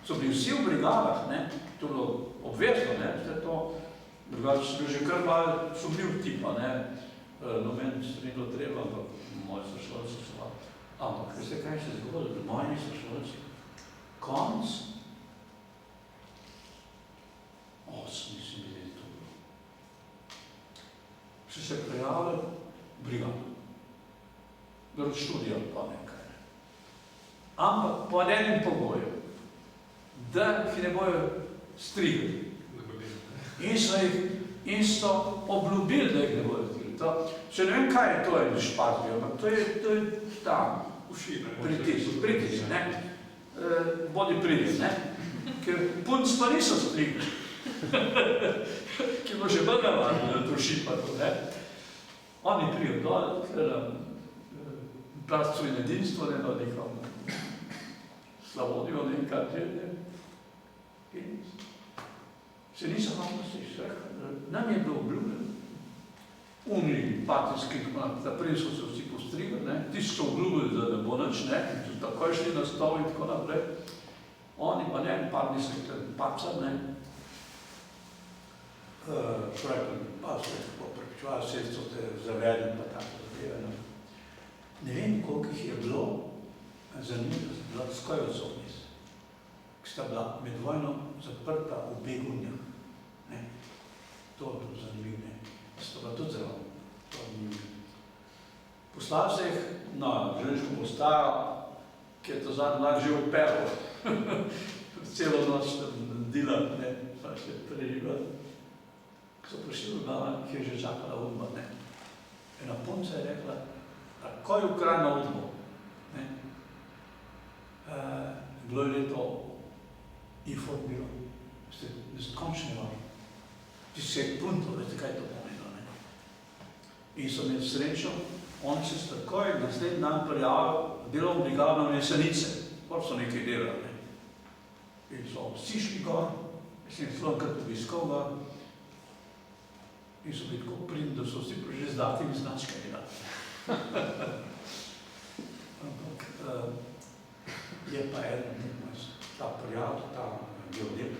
so bili vsi v brigadah, ne, to je bilo obvezno, ne, vse to, drugače so bili že kar malo sumljiv tipa, ne, noben se ni bilo treba, ampak moji sošolci so malo. Ampak, veste, kaj se zgodilo, moji sošolci, konc, 8 nisem videli to bilo. Še se prijavili brigado. Drugi študija pa nekaj. Ampak po enem pogoju, da jih ne bojo strigli. In so obljubili, da jih ne bojo strigli. Še ne vem, kaj je to in špatbi, ampak to je tam. Pritisk, ne. Bodi pritisk, ne. Ker punc pa niso strigli. Ki bo že vrgala, da to šipato, ne. Oni prijo dol, Bratstvo in edinstvo, ne, da nekam Slavonijo, nekaj želje. In se niso hvala nam je bilo obljubljeno. Umni, partijski, naprej so se vsi postrigli, ne, tisti so obljubili, da ne bo nič, ne, so takoj šli na stol in tako naprej. Oni pa ne, par niso pacar, ne. Pa se poprečevali, vse so te zavedli, pa tako zadeve. Ne vem, koliko jih je bilo, zanimivo, bila skoj odsotnic, ki sta bila med vojno zaprta v Begunjah. To je bilo zanimivo, ne. Sta bila tudi zelo zanimivo. Poslal se jih na železniško postajo, ki je to zadnji mlad že odpeljal. Celo noč delati, ne, pa še preživljati. Ko so prišli v Ljubljano, ki je že čakala udba, ne. Ena punca je rekla, takoj v kraj na udbo. Bilo je leto informilo, ste neskončni važni. Ti se je punto, veste, kaj to pomenilo, ne. In so imeli srečo, oni se takoj naslednji dan prijavili delovno brigado na Jesenice, kar so nekaj delali, ne. In so vsi šli gor, mislim, Slonkrat obiskal ga, in so bili tako pridni, da so vsi prišli z datimi značkami dati. Ampak je pa eden, ta prijatelj, ta geodep,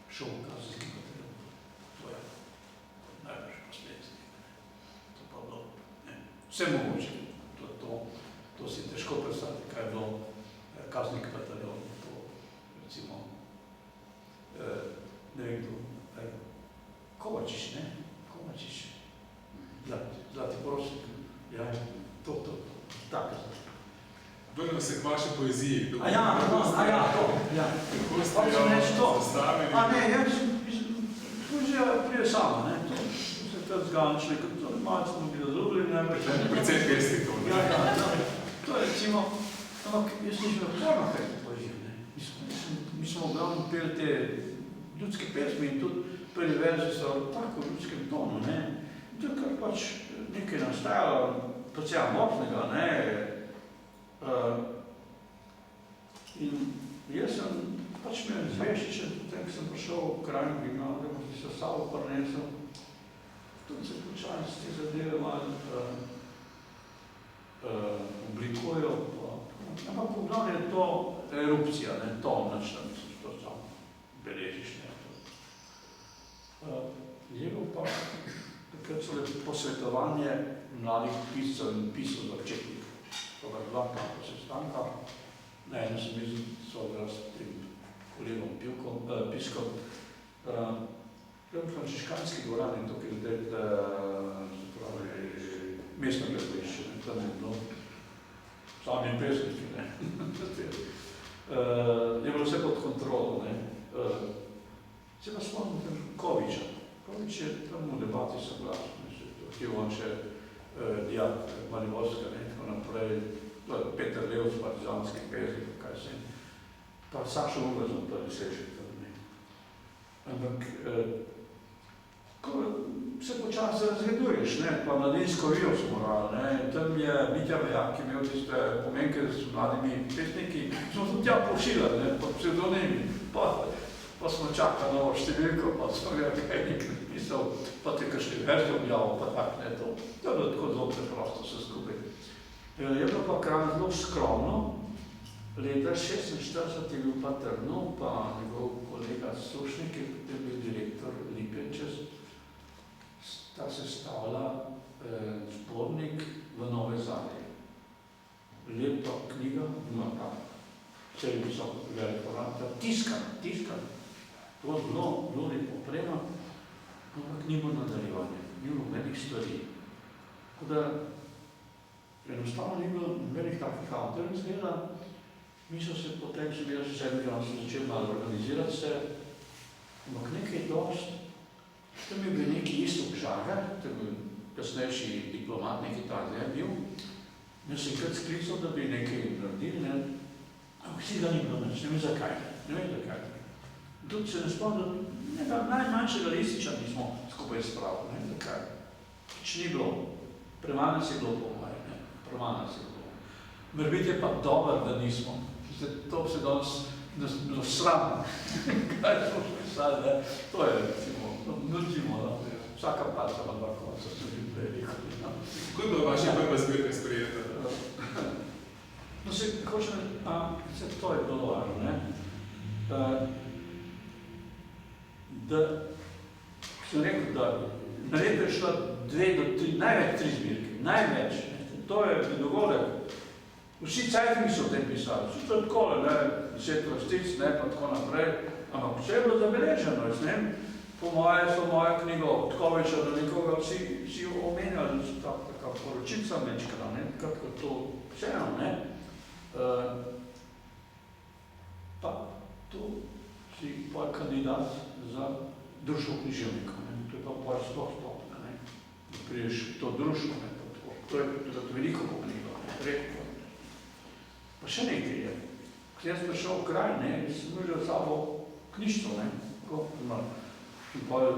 šel v kazenski bataljon. To je najbrž posledice. To pa bilo, ne, vse mogoče. To si težko predstaviti, kaj je bilo kazenski bataljon. To, recimo, ne vem kdo, Kovačič, ne? Kovačič. Zlati prosnik. Ja, to, tako. Vrnil se k vaši poeziji. To. Ja. Kako ste jo zastavili? Ne, poezija prije sama, ne. To se je tudi zgančili, kot malo smo bili zaljubljeni, ne. Predvsem pesnikov, ne. Ja. To je recimo, ampak jaz nisem odporno kaj poezijo, ne. Mi smo v glavnem peli te ljudske pesmi in tudi prvi verzi so tako v ljudskem tonu, ne. To je kar pač nekaj nastajalo, predvsem mopnega, ne. In jaz sem pač imel zveščičen, potem, ko sem prišel v krajno gimnazijo, ki se sabo prinesel, tudi se počali s te zadeve malo oblikujejo, ampak v glavnem je to erupcija, ne, to nič, da misliš, to samo beležiš, ne. Je bilo pa takrat so posvetovanje mladih piscev in piscev za včetnik. To ga dva kampa sestanka. Na enem sem bil sodeloval s tem kolegom Piskom. To je frančiškanski dvorani, to, kjer je mestno gledališče, tam je bilo sami pesniki, ne. Je bilo vse pod kontrolo, ne. Se pa spomnim Koviča. Kovič je tam v debati soglasen, htio on še dijak Mariborska, ne, tako naprej, Peter Levc, partizanski pesnik, kaj se je. Pa Sašo Ugazom to je sešel tam, ne. Ampak, ko se počasi razreduješ, ne, pa mladinsko vijo smo morali, ne, tam je Mitja Vejak imel tiste pomenke s mladimi pesniki, smo tudi tja pošiljali, ne, pod pseudonimi, pa smo čakali novo številko, pa smo ga kaj nekaj napisal, pa te kakšne verze objavil, pa tak, ne, to je bilo tako zelo preprosto vse skupaj. Je bilo pa kraj zelo skromno, Leta 1946 je bil pa Trnov, pa njegov kolega Sušnik, ki je bil direktor Lipiče, sta sestavila zbornik v Nove Zadje. Lepa knjiga, ima ta cel visok velik format, tiskan. To je bilo lepo oprema, ampak ni bilo nadaljevanje, ni bilo velik stvari. Tako da enostavno ni bilo velik takih avtorjev izgleda. Mi so se potem, seveda, začeli malo organizirati se, ampak nekaj dost. Tam je bil neki Istok Žagar, to je bil kasnejši diplomat, neki ta zdaj bil. Jaz sem krat sklical, da bi nekaj naredili, ne? Ampak vsi ga ni bilo nič, ne vem zakaj. Tudi se ne spomnim, najmanjšega lističa nismo skupaj spravili, ne vem zakaj. Če ni bilo, premalo se je bilo po moje, ne, premalo se je bilo. Morbiti je pa dober, da nismo. To se danes bilo sram, kaj smo pisali, ne? To je, recimo, nudimo, no? Vsaka palca ima dva konca, se bi rekel. Kako je bila vaša prva zbirka sprejeta? No se, hočem, to je bilo važno, ne? Da, sem rekel, da na leto je šla 2 do 3, največ 3 zbirke, največ. To je dogodek. Vsi cajtingi so o tem pisali, so to takole, ne, 10 vrstic, ne, pa tako naprej, ampak vse je bilo zabeleženo, jaz ne vem, po moja knjiga od Tkoviča do nekoga vsi omenjali, da so taka poročica mečkana, ne, kako to vseeno, ne. Pa to si pa kandidat za društvo književnika, ne, to je pa pol stopna, ne, da priješ to društvo, ne, to je veliko pomenilo, ne, preko. Pa še nekaj je. Ko jaz prišel v kraj, ne, sem vzel s sabo knjižstvo, ne, in pa je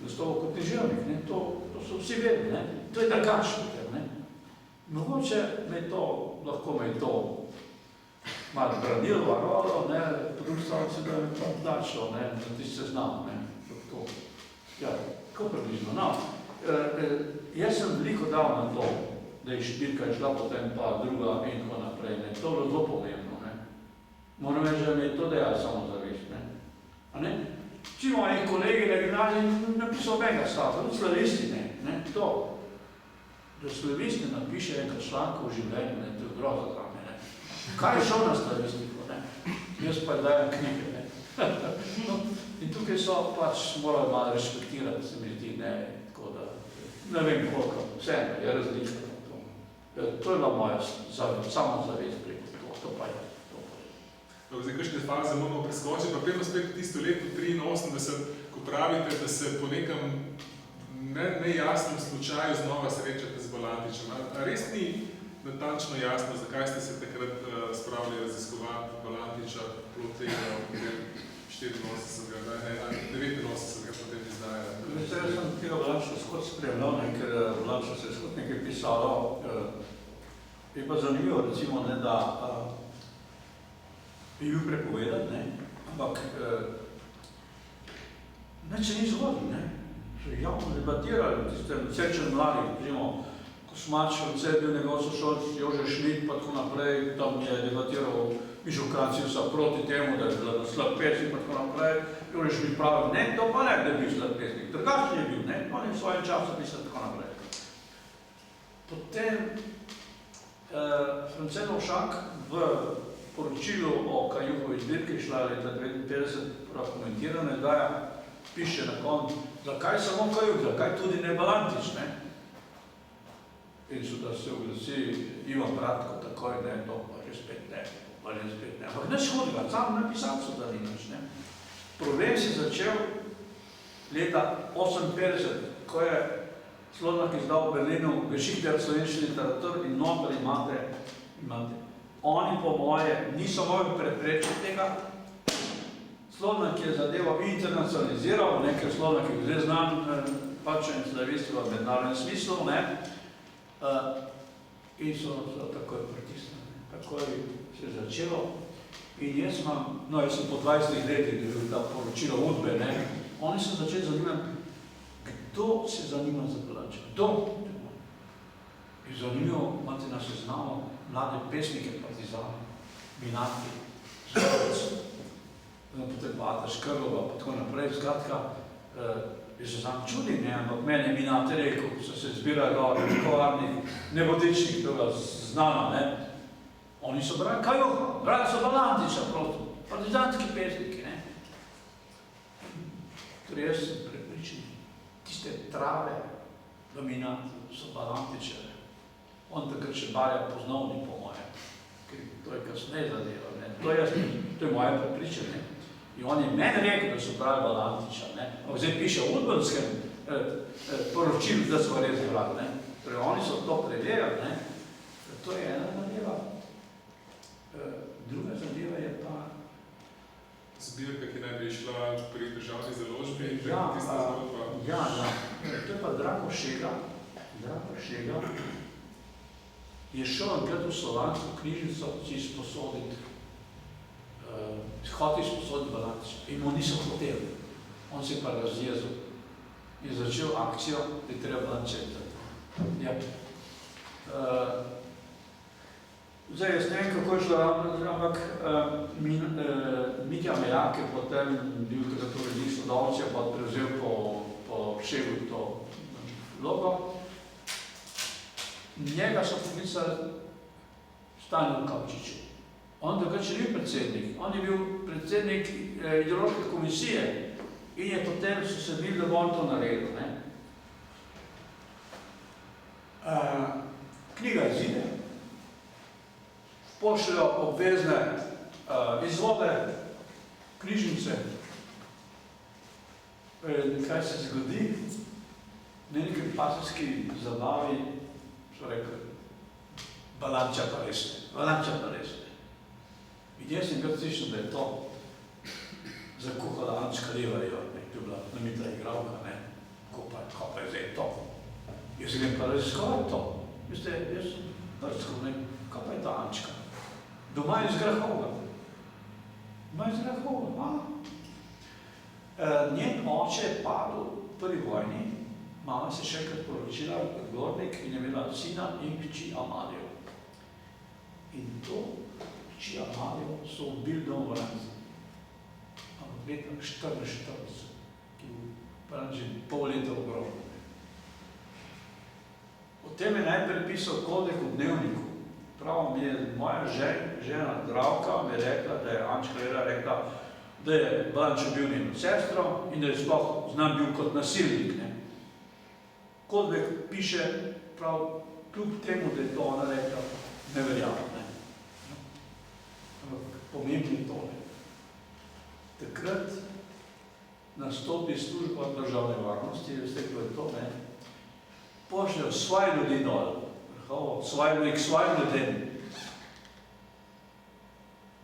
zastoval kot književnik, ne, to so vsi vedeli, ne, to je drugačno, ne. Mogoče lahko me je to malo branilo, varovalo, ne, po drugi strani se da je pa dačilo, ne, za tisti seznam, ne, to. Ja, kako približno, no. Jaz sem veliko dal na to, da je špilka šla potem pa druga in tako naprej, ne. To je bilo zelo pomembno, ne. Moram reči, da mi je to dejal samozavest, ne. A ne? Vsi moji kolegi na gimnaziji napisal mega stava, tudi slavisti, ne, to. Da slavisti napiše enka članka v življenju, ne, to je groza zame, ne. Kaj je šel na slavistiko, ne? Jaz pa dajem knjige, ne. No, in tukaj so pač morali malo respektirati, se mi zdi, ne, tako da, ne vem koliko, vseeno, je različno. To je bila moja samozavest preko to pa je. Zdaj, kakšne faze moramo preskočiti, pa prejmo spet tisto leto 83, ko pravite, da se po nekem nejasnem slučaju znova srečate z Balantičem. A res ni natančno jasno, zakaj ste se takrat spravili raziskovati Balantiča proti tega 89. potem izdaja? Jaz sem tega Balantiča skod spremljal, ker Balantiča se je skod nekaj pisalo. Je pa zanimivo, recimo, ne, da je bil prepovedan, ne, ampak neč se ni zgodil, ne. So javno debatirali, tistem Sečen mladih, recimo, Kosmač, vse je bil njegov sošolc, Jože Šmit, pa tako naprej, tam je debatiral Mišo Kranciusa proti temu, da je bila slab pesnik, pa tako naprej. Jože Šmit pravi, ne, to pa ne, da je bil slab pesnik, drugačen je bil, ne, on je v svojem času pisal tako naprej. Potem France Novšak v poročilu o Kajuhovi zbirki, šla leta 1959, prav komentirana izdaja, piše na koncu, zakaj samo Kajuh, zakaj tudi ne Balantič, ne? In so da se oglasi Ivan Bratko takoj, ne, to pa že spet ne, ampak ne škodila, sam napisal so da ni nič, ne. Problem se začel leta 1958, ko je Slodnak izdal v Berlinu Geschichte slovenske literatur in noter imate. Oni po moje niso mogli preprečiti tega. Slodnak je zadevo internacionaliziral, ker Slodnak je zelo znan, pač en slavist v mednarodnem smislu, ne. In so takoj pritisnili. Takoj se je začelo. In jaz sem po 20 letih dobil ta poročila Udbe, ne. Oni so začeli zanimati, kdo se zanima za Balantiča? Kdo? Je zanimivo, imate na seznamu mlade pesnike partizane. Minati, Škrlovec, potekbata Škrlova, pa tako naprej, skratka, jaz se sam čudim, ne, ampak meni je Minati rekel, ko so se zbirali dol v kovarni nebodičnik, to je bila znana, ne, oni so brali, kaj jo, brali so Balantiča proti, partizanski pesniki, ne. Torej jaz sem prepričan, tiste trave v Minati so Balantičeve. On takrat še Barja Poznovni, po moje, ker to je kasneje zadeva, ne. To je moje prepričanje. In on je meni rekel, da so brali Balantiča, ne. Ampak zdaj piše v udbenskem poročilu, da so res brali, ne. Torej oni so to preverjali, ne. To je ena zadeva. Druga zadeva je pa... Zbirka, ki naj bi šla pri državni založbi, ja, tista zgodba. Ja, to je pa Drago Šega. Drago Šega je šel enkrat v Slovansko knjižnico si sposoditi, hotel sposoditi Balantiča in mu niso hoteli. On se je pa razjezil in začel akcijo, da je treba Balantiča. Ja. Zdaj, jaz ne vem, kako je šlo, ampak Mitja Meljak je potem bil takrat urednik Sodovčja, pa prevzel po Šegu to vlogo. Njega so poklicali Stanju Kavčiču. On takrat še ni predsednik, on je bil predsednik ideološke komisije in je potem so se bili, da bo on to naredil, ne. Knjiga izide, pošljajo obvezne izvode, knjižnice. Kaj se zgodi? Na nekem pasovski zabavi so rekli, Balantiča pa res ne, Balantiča pa res ne. In jaz sem kar slišal, da je to zakuhala Ančka Levarjeva, to je bila znamita igralka, ne, ko pa je zdaj to. Jaz sem pa raziskoval to. Veste, jaz sem prskal, ne, kaj pa je ta Ančka? Doma je zgrahova. Doma je zgrahova, Njen oče je padel v prvi vojni, mama se še enkrat poročila v Gornik in je imela sina in hči Amalijo. In to hči Amalijo so ubili domoranci. Ampak leta 1944, ki je bil že pol leta ogrožen. O tem je najprej pisal Kodek v Dnevniku. Pravo mi je moja žena Dravka mi je rekla, da je Ančka Levarjeva rekla, da je Balantič bil njeno sestro in da je sploh znam bil kot nasilnik, ne. Kodek piše prav kljub temu, da je to ona rekla, ne verjamem, ne. Ampak pomembno je to, ne. Takrat nastopi služba državne varnosti, veste, ko je to, ne, pošljajo svoje ljudi dol, svoje ljudi k svojim ljudem.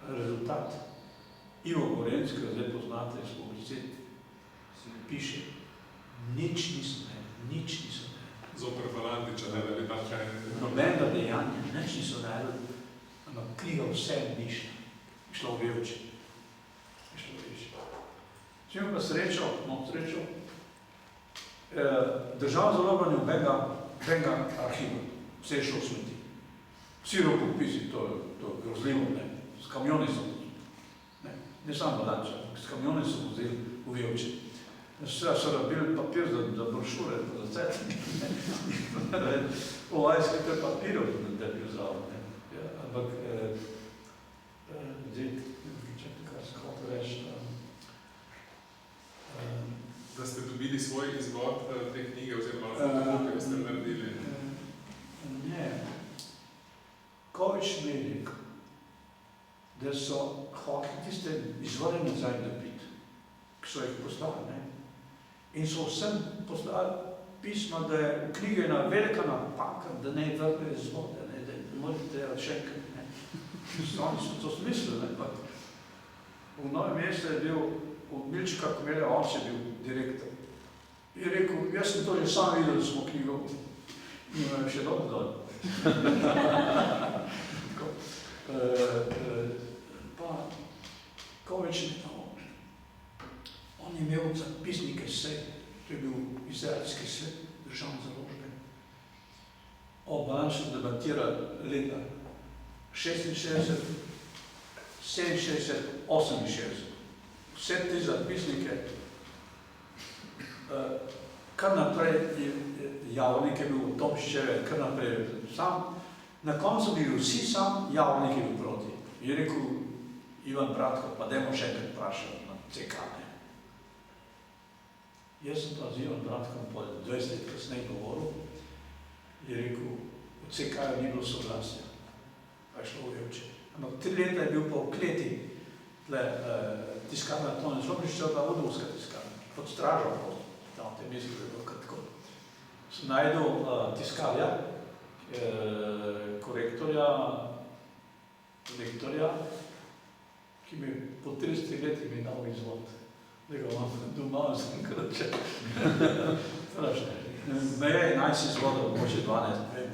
Rezultat. Ivo Gorenc, ki ga zdaj poznate iz publicit, se piše, nič niso naredili. Zoper Balantiča, ne, da bi tam kaj... Nobenega dejanja, nič niso naredili, ampak knjiga vse ni šla v Vevče. Če imam pa srečo, državno založba ni nobenega arhiva, vse je šlo v smeti. Vsi rokopisi, to je grozljivo, ne, s kamioni so, ne samo Balantiča, s kamioni so vzeli v Vevče. Vse so rabili papir za brošure, za cetni. V vajski to je papirov, da je bil zraven, ne. Ampak, čakaj, kaj se hotel reči, da ste dobili svoj izvod te knjige, oziroma fotokopije, ko ste naredili? Ne. Kovič mi je rekel, da so hoteli tiste izvore nazaj dobiti, ki so jih poslali, ne. In so vsem poslali pisma, da je v knjige ena velika napaka, da ne vrnejo izvode, ne, da morate še enkrat, ne. Oni so to smislili, ne, pa v Novem mestu je bil od Milčka Komelja, on je bil direktor. Je rekel, jaz sem to že sam videl, da smo knjigo in imam še dobro dol. Pa, Kovič, on je imel zapisnike sej, to je bil izraelski svet državne založbe. O Balantiču debatira leta 66, 67, 68. Vse te zapisnike, kar naprej javnik je bil Tomšičeve, kar naprej sam. Na koncu bi vsi sam javnik je bil proti. Je rekel Ivan Bratko, pa dajmo še enkrat vprašati na CK. Jaz sem pa z Ivan Bratkom po 20 let kasneje govoril, je rekel, v CK-ju ni bilo soglasja, pa je šlo v Jevče. Ampak 3 leta je bil pa v kleti tiskarna Tone Sobrišča, pa vodovska tiskarna, pod stražo, tam te misli, da je bilo kratko. Sem najdel tiskarja, korektorja, lektorja, ki mi po 30 letih mi dal izvod. Da ga imam doma, sem krače. Strašno. Me je 11 izvodov, mogoče 12, ne vem.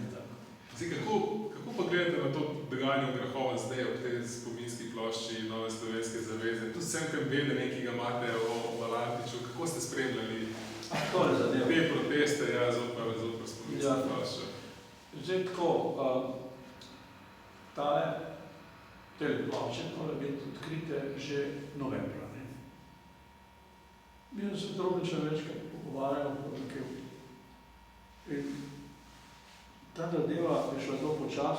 Kako pa gledate na to dogajanje v Grahovem zdaj ob tej spominski plošči Nove slovenske zaveze? Tu sem tem vedenje, ki ga imate o Valantiču. Kako ste spremljali te proteste, zopar spominske plošče? Zdaj tako, te plošče mora biti odkrite že novembra. Mi smo se Drobniča večkrat pogovarjali, in ta zadeva je šla zelo počas.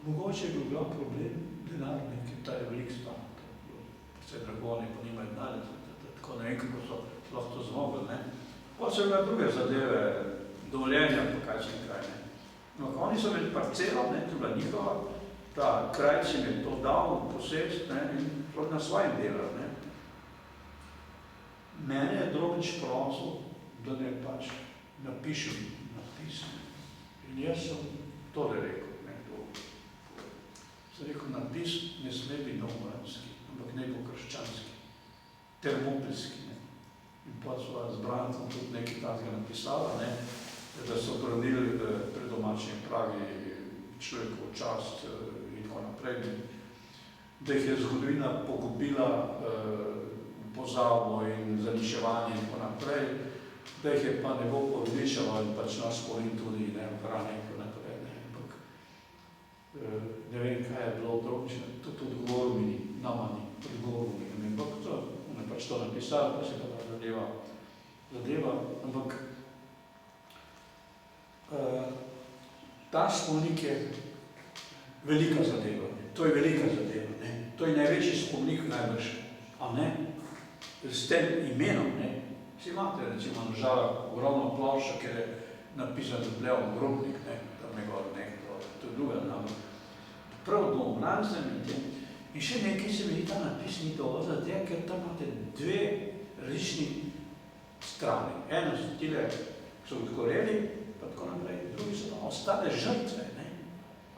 Mogoče je bil glavni problem denar, ki ta je velik stan. Vse dragoni pa nimajo denarja, tako ne vem, kako so lahko to zmogli. Potem so bile druge zadeve, dovoljenja, pa kaj sem kaj. Oni so imeli parcelo, to je bila njihova, ta krajc jim je to dal, posest in šlo na svojim delal. Mene je Drobnič prosil, da ne pač napišem napis. In jaz sem tole rekel. Sem rekel, napis ne sme biti novomranski, ampak ne bo krščanski, termopilski. In pa so z Brancem tudi nekaj takega napisala, da so branili pred domačim pravi človekov čast in tako naprej. Da jih je zgodovina pogubila pozabo in zaničevanje in tako naprej, da jih je pa ne bo povečala in pač nas spomin tudi hrane in tako naprej. Ampak ne vem, kaj je bilo Drobniča, tudi odgovoril mi ni, nama ni, odgovoril mi ni. Ampak on je pač to napisal, pa se pa ta zadeva. Ampak ta spomenik je velika zadeva. To je velika zadeva. To je največji spomenik najbrž. A ne? S tem imenom, vsi imate, recimo, na Žalah ogromno plošča, ker je napisan Leon Grobnik, tam njegov nekdo, to je druga nama. Prav domobranstven in tem. In še nekaj se mi ta napis ni dovolj, zato ker tam imate dve različni strani. Eno so tile, ki so odgoreli, pa tako naprej, drugi so tam ostale žrtve.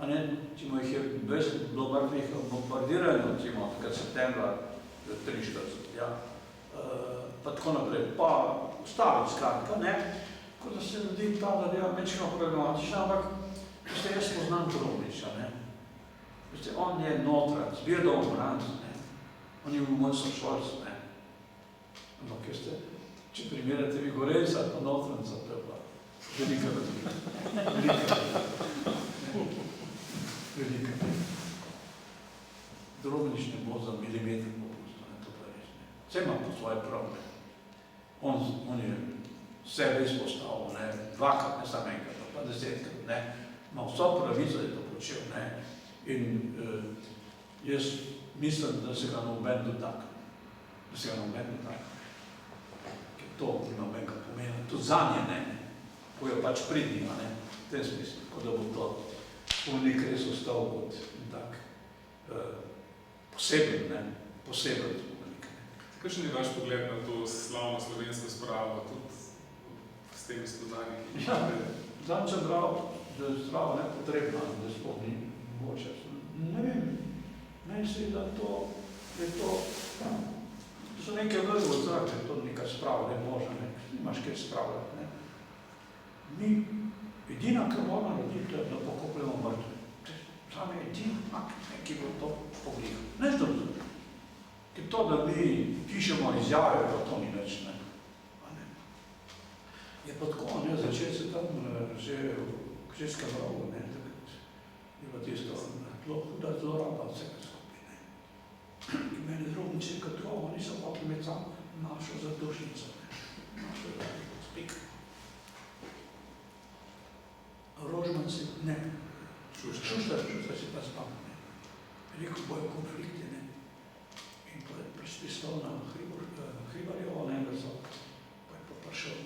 Recimo, jih je 20 bilo mrtvih bombardirano, recimo, takrat septembra 43, pa tako naprej, pa ostalo skratka, kot da se ljudi ta zadeva mečkano problematična, ampak jaz poznam Drobniča, on je notranc, bil domobranc, on je bil moj sošolc, ampak če primerjate vi Gorenca, pa notranca, to je pa velika razlika. Velika. Drobnič ne bo za milimeter popustil, to pa res. Vse ima po svoje pravne. On je sebe izpostavil, dvakrat, ne samo enkrat, pa 10krat, ima vso pravico, da je to počel. In jaz mislim, da se ga noben dotakne. Ker to ima nobenega pomena. Tudi zanje, bojo pač pridnima, v tem smislu, kot da bo to spomenik res ostal kot tak poseben spomenik. Kakšen je vaš pogled na to slavno slovensko spravo, tudi s temi spoznanji, ki jih imate? Znam sem bral, da je sprava nepotrebna, da spomni mogoče. Ne vem, meni se je, da je to so neke vrlo odzrak, da je to neka sprava, ne možna, nimaš kaj spravljati. Mi edina, kar moramo narediti, je, da pokopljamo mrtve. Sam je edina, ki bo to pogrihal. Neč drugega. Ker to, da mi pišemo izjave, pa to ni več, Je pa tako, začeti se tam že v Křečskem rogu, takrat je pa tisto, zelo huda zloraba vsega skupaj. Mene drobnice kot drogo niso hoteli imeti sam našo zadušnico, našo zadušnico, spik. Rožman si, ne, Šuštar si pa spomni. Rekel bojo konflikti, ne. In pa je prišel na Hribarjevo, ne, da so, pa je pa prišel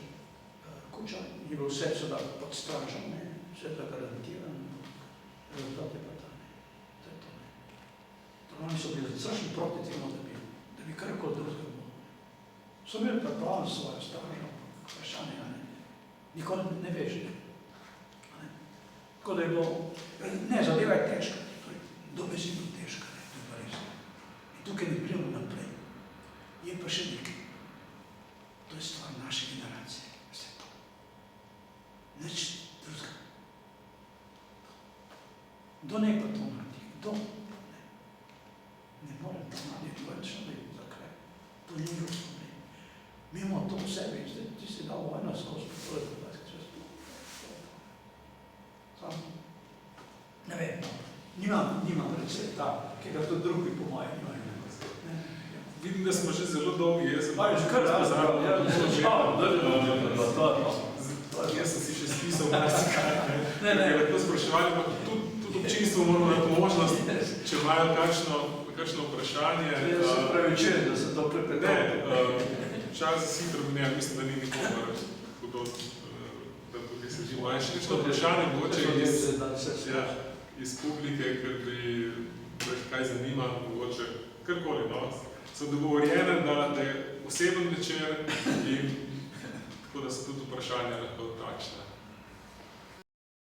Kučan, je bil vse seveda pod stražom, ne, vse zagarantirano, rezultat je pa ta, ne, to je to, ne. Oni so bili strašni proti temu, da bi karkoli drugega bilo. So imeli pripravljeno svojo stražo, vprašanje, ne, nikoli ne veš, ne. Tako da je bilo, ne, zadeva je težka, dobesedno težka, ne, to je pa res. In tukaj ne prijemo naprej. Je pa še nekaj. To je stvar naše generacije, vse to. Nič drugega. Kdo ne pa to naredi? Kdo? Ne. Ne morem to narediti, to je človek za kraj. To ni njegov problem. Mi imamo to v sebi, ti si dal vojno skozi, to je to. Ne vem, nimam recepta, ki ga tudi drugi po mojem imajo. Vidim, da smo že zelo dolgi, jaz sem jaz sem si še spisal marsikaj. Lahko spraševali, pa tudi občinstvo moramo dati možnost, če imajo kakšno vprašanje. Jaz se pravičujem, da sem to prepetal. Čas hitro ne, mislim, da ni nikogar hodil, da tukaj se živo. Še kakšno vprašanje, mogoče iz publike, ker bi kaj zanima, mogoče karkoli, no. So dogovorjene, da je oseben večer in tako da so tudi vprašanja lahko takšne.